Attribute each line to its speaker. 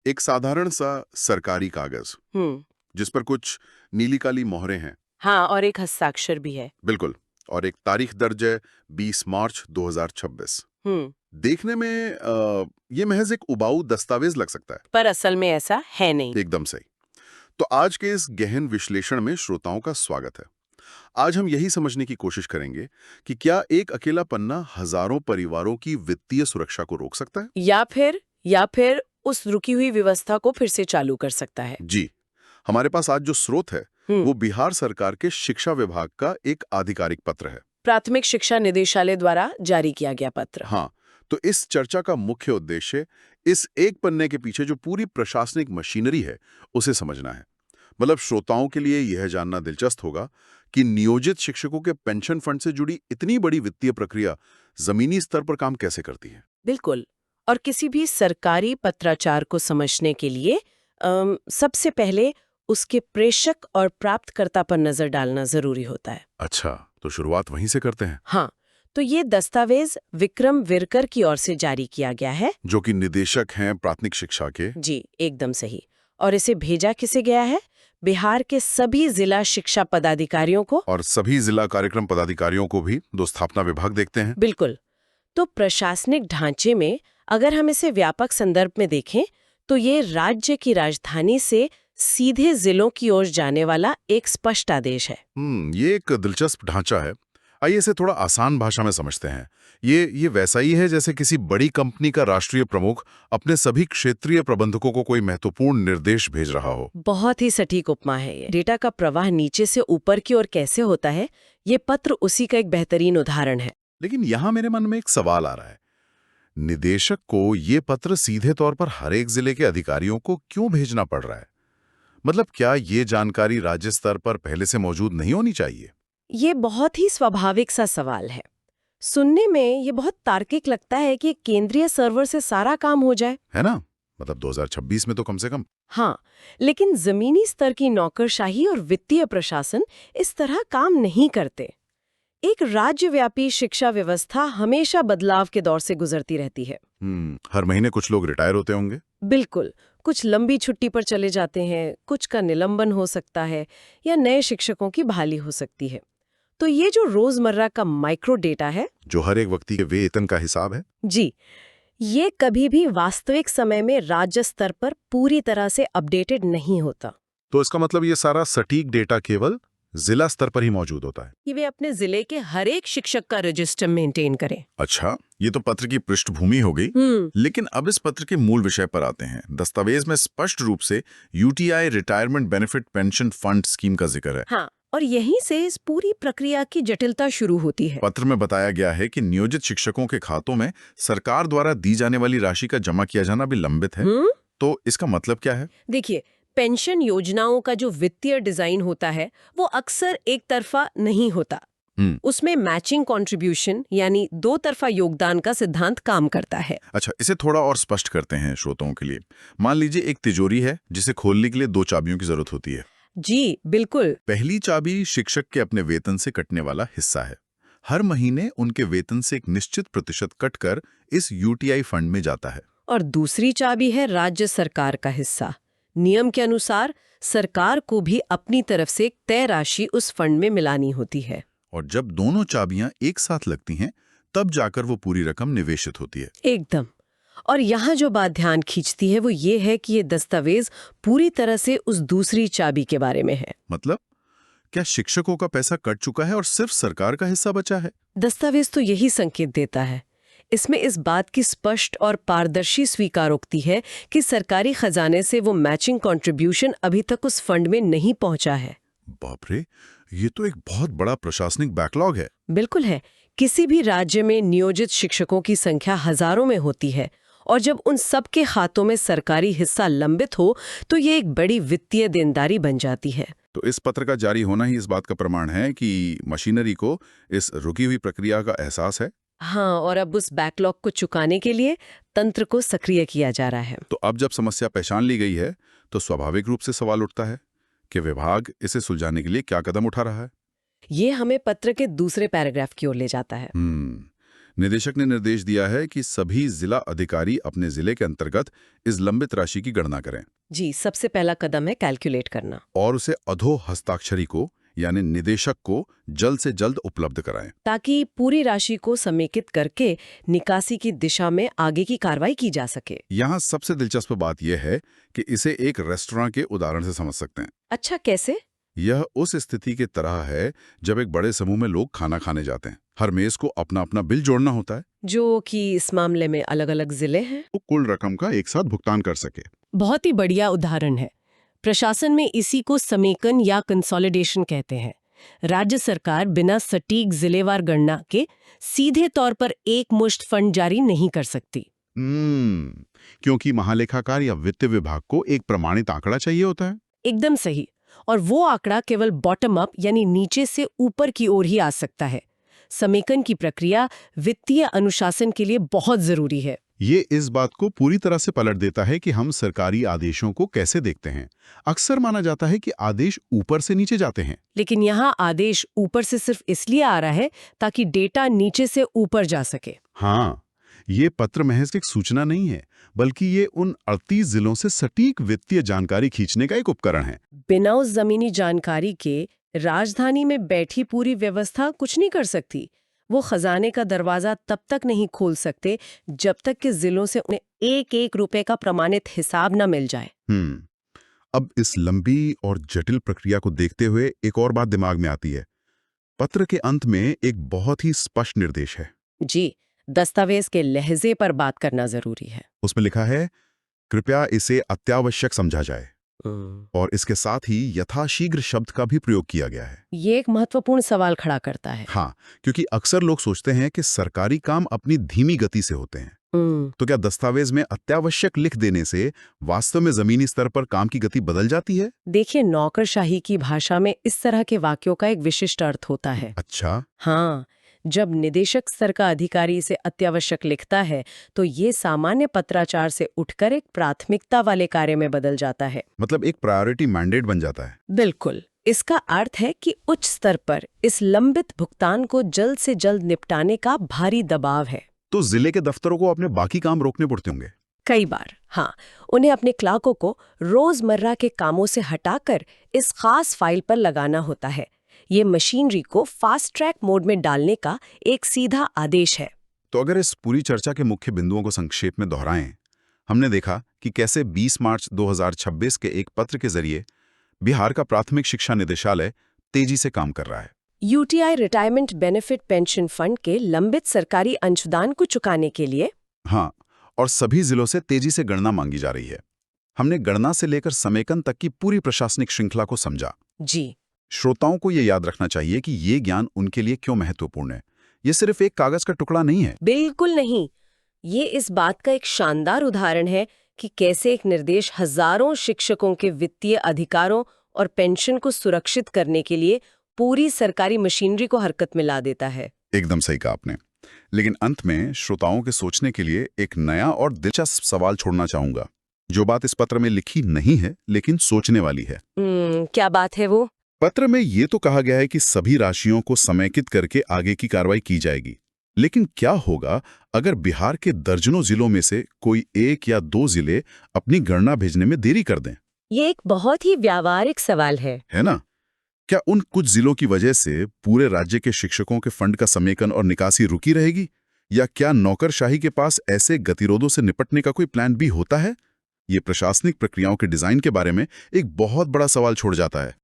Speaker 1: एक साधारण सा सरकारी कागज
Speaker 2: हम्म।
Speaker 1: जिस पर कुछ नीली काली मोहरें हैं।
Speaker 2: हाँ, और एक हस्ताक्षर भी है।
Speaker 1: बिल्कुल। और एक तारीख दर्ज है 20 मार्च 2026।
Speaker 2: हम्म।
Speaker 1: देखने में ये महज एक उबाऊ दस्तावेज लग सकता है।
Speaker 2: पर असल में ऐसा है नहीं।
Speaker 1: एकदम सही। तो आज के इस गहन विश्लेषण में श्रोताओं का स्वागत है। आज हम यही समझने की कोशिश करेंगे कि क्या एक अकेला पन्ना हजारों परिवारों की वित्तीय सुरक्षा को रोक सकता है।
Speaker 2: या फिर उस रुकी हुई व्यवस्था को फिर से चालू कर सकता है।
Speaker 1: जी, हमारे पास आज जो स्रोत है
Speaker 2: हम्म।
Speaker 1: वो बिहार सरकार के शिक्षा विभाग का एक आधिकारिक पत्र है।
Speaker 2: प्राथमिक शिक्षा निदेशालय द्वारा जारी किया गया पत्र।
Speaker 1: हाँ, तो इस चर्चा का मुख्य उद्देश्य इस एक पन्ने के पीछे जो पूरी प्रशासनिक मशीनरी है उसे समझना है। मतलब श्रोताओं के लिए यह जानना दिलचस्प होगा कि नियोजित शिक्षकों के पेंशन फंड से जुड़ी इतनी बड़ी वित्तीय प्रक्रिया जमीनी स्तर पर काम कैसे करती है।
Speaker 2: बिल्कुल। और किसी भी सरकारी पत्राचार को समझने के लिए सबसे पहले उसके प्रेषक और प्राप्तकर्ता पर नजर डालना जरूरी होता है।
Speaker 1: अच्छा, तो शुरुआत वहीं से करते हैं।
Speaker 2: हाँ, तो ये दस्तावेज विक्रम विरकर की ओर से जारी किया गया है।
Speaker 1: जो कि निदेशक हैं प्राथमिक शिक्षा के।
Speaker 2: जी, एकदम सही। और इसे भेजा किसे गया है? बिहार के सभी जिला शिक्षा पदाधिकारियों को।
Speaker 1: और सभी जिला कार्यक्रम पदाधिकारियों को भी, दो स्थापना विभाग देखते हैं।
Speaker 2: बिल्कुल। तो प्रशासनिक ढांचे में अगर हम इसे व्यापक संदर्भ में देखें तो ये राज्य की राजधानी से सीधे जिलों की ओर जाने वाला एक स्पष्ट आदेश है।
Speaker 1: ये एक दिलचस्प ढांचा है। आइए इसे थोड़ा आसान भाषा में समझते हैं। ये वैसा ही है जैसे किसी बड़ी कंपनी का राष्ट्रीय प्रमुख अपने सभी क्षेत्रीय प्रबंधकों को कोई महत्वपूर्ण निर्देश भेज रहा हो।
Speaker 2: बहुत ही सटीक उपमा है ये। डेटा का प्रवाह नीचे से ऊपर की ओर कैसे होता है, ये पत्र उसी का एक बेहतरीन उदाहरण है।
Speaker 1: लेकिन यहां मेरे मन में एक सवाल आ रहा है। निदेशक को ये पत्र सीधे तौर पर हर एक जिले के अधिकारियों को क्यों भेजना पड़ रहा है? मतलब क्या ये जानकारी राज्य स्तर पर पहले से मौजूद नहीं होनी चाहिए?
Speaker 2: ये बहुत ही स्वाभाविक सा सवाल है। सुनने में ये बहुत तार्किक लगता है कि केंद्रीय सर्वर से सारा काम हो जाए।
Speaker 1: है ना? मतलब 2026 में तो कम से कम।
Speaker 2: हाँ, लेकिन जमीनी स्तर की नौकरशाही और वित्तीय प्रशासन इस तरह काम नहीं करते। एक राज्यव्यापी शिक्षा व्यवस्था हमेशा बदलाव के दौर से गुजरती रहती है।
Speaker 1: हर महीने कुछ लोग रिटायर होते होंगे।
Speaker 2: बिल्कुल। कुछ लंबी छुट्टी पर चले जाते हैं, कुछ का निलंबन हो सकता है या नए शिक्षकों की बहाली हो सकती है। तो ये जो रोजमर्रा का माइक्रो डेटा है,
Speaker 1: जो हर एक व्यक्ति के वेतन का हिसाब है।
Speaker 2: जी, ये कभी भी वास्तविक समय में राज्य स्तर पर पूरी तरह से अपडेटेड नहीं होता।
Speaker 1: तो इसका मतलब ये सारा सटीक डेटा केवल जिला स्तर पर ही मौजूद होता है।
Speaker 2: कि वे अपने जिले के हर एक शिक्षक का रजिस्टर मेंटेन करें।
Speaker 1: अच्छा, ये तो पत्र की पृष्ठभूमि हो गई। लेकिन अब इस पत्र के मूल विषय पर आते हैं। दस्तावेज में स्पष्ट रूप से UTI retirement benefit pension fund scheme का जिक्र है।
Speaker 2: हाँ, और यहीं से इस पूरी प्रक्रिया की जटिलता शुरू होती है।
Speaker 1: पत्र में बताया गया है कि नियोजित शिक्षकों के खातों में सरकार द्वारा दी जाने वाली राशि का जमा किया जाना भी लंबित है। तो इसका मतलब क्या है?
Speaker 2: देखिए, पेंशन योजनाओं का जो वित्तीय डिजाइन होता है वो अक्सर एक तरफा नहीं होता। उसमें मैचिंग कंट्रीब्यूशन यानी दो तरफा योगदान का सिद्धांत काम करता है।
Speaker 1: अच्छा, इसे थोड़ा और स्पष्ट करते हैं श्रोताओं के लिए। मान लीजिए एक तिजोरी है जिसे खोलने के लिए दो चाबियों की जरूरत होती है।
Speaker 2: जी, बिल्कुल।
Speaker 1: पहली चाबी शिक्षक के अपने वेतन से कटने वाला हिस्सा है। हर महीने उनके वेतन से एक निश्चित प्रतिशत कटकर इस यूटीआई फंड में जाता है।
Speaker 2: और दूसरी चाबी है राज्य सरकार का हिस्सा। नियम के अनुसार सरकार को भी अपनी तरफ से एक तय राशि उस फंड में मिलानी होती है।
Speaker 1: और जब दोनों चाबियां एक साथ लगती हैं, तब जाकर वो पूरी रकम निवेशित होती है।
Speaker 2: एकदम। और यहाँ जो बात ध्यान खींचती है वो ये है कि ये दस्तावेज पूरी तरह से उस दूसरी चाबी के बारे में है।
Speaker 1: मतलब क्या शिक्षकों का पैसा कट चुका है और सिर्फ सरकार का हिस्सा बचा है?
Speaker 2: दस्तावेज तो यही संकेत देता है। इसमें इस बात की स्पष्ट और पारदर्शी स्वीकारोक्ति है कि सरकारी खजाने से वो मैचिंग कंट्रीब्यूशन अभी तक उस फंड में नहीं पहुंचा है।
Speaker 1: बाप रे, ये तो एक बहुत बड़ा प्रशासनिक बैकलॉग है।
Speaker 2: बिल्कुल है। किसी भी राज्य में नियोजित शिक्षकों की संख्या हजारों में होती है और जब उन सबके खातों में सरकारी हिस्सा लंबित हो तो ये एक बड़ी वित्तीय देनदारी बन जाती है।
Speaker 1: तो इस पत्र का जारी होना ही इस बात का प्रमाण है कि मशीनरी को इस रुकी हुई प्रक्रिया का एहसास है।
Speaker 2: हाँ, और अब उस बैकलॉग को चुकाने के लिए तंत्र को सक्रिय किया जा रहा है।
Speaker 1: तो अब जब समस्या पहचान ली गई है तो स्वाभाविक रूप से सवाल उठता है कि विभाग इसे सुलझाने के लिए क्या कदम उठा रहा है।
Speaker 2: ये हमें पत्र के दूसरे पैराग्राफ की ओर ले जाता है।
Speaker 1: निदेशक ने निर्देश दिया है कि सभी जिला अधिकारी अपने जिले के अंतर्गत इस लंबित राशि की गणना करें
Speaker 2: जी, सबसे पहला कदम है कैलकुलेट करना,
Speaker 1: और उसे अधो हस्ताक्षरी को यानी निदेशक को जल्द से जल्द उपलब्ध कराएं।
Speaker 2: ताकि पूरी राशि को समेकित करके निकासी की दिशा में आगे की कार्रवाई की जा सके।
Speaker 1: यहाँ सबसे दिलचस्प बात यह है कि इसे एक रेस्टोरेंट के उदाहरण से समझ सकते हैं।
Speaker 2: अच्छा, कैसे?
Speaker 1: यह उस स्थिति की तरह है जब एक बड़े समूह में लोग खाना खाने जाते हैं। हर मेज को अपना अपना बिल जोड़ना होता है,
Speaker 2: जो कि इस मामले में अलग-अलग जिले हैं।
Speaker 1: वो कुल रकम का एक साथ भुगतान कर सके।
Speaker 2: बहुत ही बढ़िया उदाहरण है। प्रशासन में इसी को समेकन या कंसोलिडेशन कहते हैं। राज्य सरकार बिना सटीक जिलेवार गणना के सीधे तौर पर एक मुश्त फंड जारी नहीं कर सकती।
Speaker 1: क्योंकि महालेखाकार या वित्त विभाग को एक प्रमाणित आंकड़ा चाहिए होता है।
Speaker 2: एकदम सही। और वो आंकड़ा केवल बॉटम अप यानी नीचे से ऊपर की ओर ही आ सकता है। समेकन की प्रक्रिया वित्तीय अनुशासन के लिए बहुत जरूरी है।
Speaker 1: ये इस बात को पूरी तरह से पलट देता है कि हम सरकारी आदेशों को कैसे देखते हैं। अक्सर माना जाता है कि आदेश ऊपर से नीचे जाते हैं,
Speaker 2: लेकिन यहाँ आदेश ऊपर से सिर्फ इसलिए आ रहा है ताकि डेटा नीचे से ऊपर जा सके।
Speaker 1: हाँ, ये पत्र महज एक सूचना नहीं है, बल्कि ये उन 38 जिलों से सटीक वित्तीय जानकारी खींचने का एक उपकरण है।
Speaker 2: बिना उस जमीनी जानकारी के राजधानी में बैठी पूरी व्यवस्था कुछ नहीं कर सकती। वो खजाने का दरवाजा तब तक नहीं खोल सकते जब तक कि जिलों से उन्हें एक एक रुपए का प्रमाणित हिसाब न मिल जाए।
Speaker 1: अब इस लंबी और जटिल प्रक्रिया को देखते हुए एक और बात दिमाग में आती है। पत्र के अंत में एक बहुत ही स्पष्ट निर्देश है।
Speaker 2: जी, दस्तावेज के लहजे पर बात करना जरूरी है।
Speaker 1: उसमें लिखा है, कृपया इसे अत्यावश्यक समझा जाए। और इसके साथ ही यथाशीघ्र शब्द का भी प्रयोग किया गया है।
Speaker 2: ये एक महत्वपूर्ण सवाल खड़ा करता है।
Speaker 1: हाँ, क्योंकि अक्सर लोग सोचते हैं कि सरकारी काम अपनी धीमी गति से होते हैं। तो क्या दस्तावेज में अत्यावश्यक लिख देने से वास्तव में जमीनी स्तर पर काम की गति बदल जाती है?
Speaker 2: देखिए, नौकरशाही की भाषा में इस तरह के वाक्यों का एक विशिष्ट अर्थ होता है।
Speaker 1: अच्छा।
Speaker 2: हाँ, जब निदेशक स्तर का अधिकारी इसे अत्यावश्यक लिखता है तो ये सामान्य पत्राचार से उठकर एक प्राथमिकता वाले कार्य में बदल जाता है।
Speaker 1: मतलब एक प्रायोरिटी मैंडेट बन जाता है।
Speaker 2: बिल्कुल। इसका अर्थ है कि उच्च स्तर पर इस लंबित भुगतान को जल्द से जल्द निपटाने का भारी दबाव है।
Speaker 1: तो जिले के दफ्तरों को अपने बाकी काम रोकने पड़ते होंगे?
Speaker 2: कई बार, हाँ। उन्हें अपने क्लार्कों को रोजमर्रा के कामों से हटाकर इस खास फाइल पर लगाना होता है। ये मशीनरी को फास्ट ट्रैक मोड में डालने का एक सीधा आदेश है।
Speaker 1: तो अगर इस पूरी चर्चा के मुख्य बिंदुओं को संक्षेप में दोहराएं, हमने देखा कि कैसे 20 मार्च 2026 के एक पत्र के जरिए बिहार का प्राथमिक शिक्षा निदेशालय तेजी से काम कर रहा है।
Speaker 2: UTI retirement benefit pension fund के लंबित सरकारी अंशदान को चुकाने के लिए।
Speaker 1: हाँ, और सभी जिलों से तेजी से गणना मांगी जा रही है। हमने गणना से लेकर समेकन तक की पूरी प्रशासनिक श्रृंखला को समझा।
Speaker 2: जी।
Speaker 1: श्रोताओं को ये याद रखना चाहिए कि ये ज्ञान उनके लिए क्यों महत्वपूर्ण है। ये सिर्फ एक कागज का टुकड़ा नहीं है।
Speaker 2: बिल्कुल नहीं। ये इस बात का एक शानदार उदाहरण है कि कैसे एक निर्देश हजारों शिक्षकों के वित्तीय अधिकारों और पेंशन को सुरक्षित करने के लिए पूरी सरकारी मशीनरी को हरकत में ला देता है।
Speaker 1: एकदम सही कहा आपने। लेकिन अंत में श्रोताओं के सोचने के लिए एक नया और दिलचस्प सवाल छोड़ना चाहूंगा, जो बात इस पत्र में लिखी नहीं है लेकिन सोचने वाली है।
Speaker 2: क्या बात है वो?
Speaker 1: पत्र में ये तो कहा गया है कि सभी राशियों को समेकित करके आगे की कार्रवाई की जाएगी, लेकिन क्या होगा अगर बिहार के दर्जनों जिलों में से कोई एक या दो जिले अपनी गणना भेजने में देरी कर दें?
Speaker 2: ये एक बहुत ही व्यावहारिक सवाल है
Speaker 1: ना? क्या उन कुछ जिलों की वजह से पूरे राज्य के शिक्षकों के फंड का समेकन और निकासी रुकी रहेगी? या क्या नौकरशाही के पास ऐसे गतिरोधों से निपटने का कोई प्लान भी होता है? ये प्रशासनिक प्रक्रियाओं के डिजाइन के बारे में एक बहुत बड़ा सवाल छोड़ जाता है।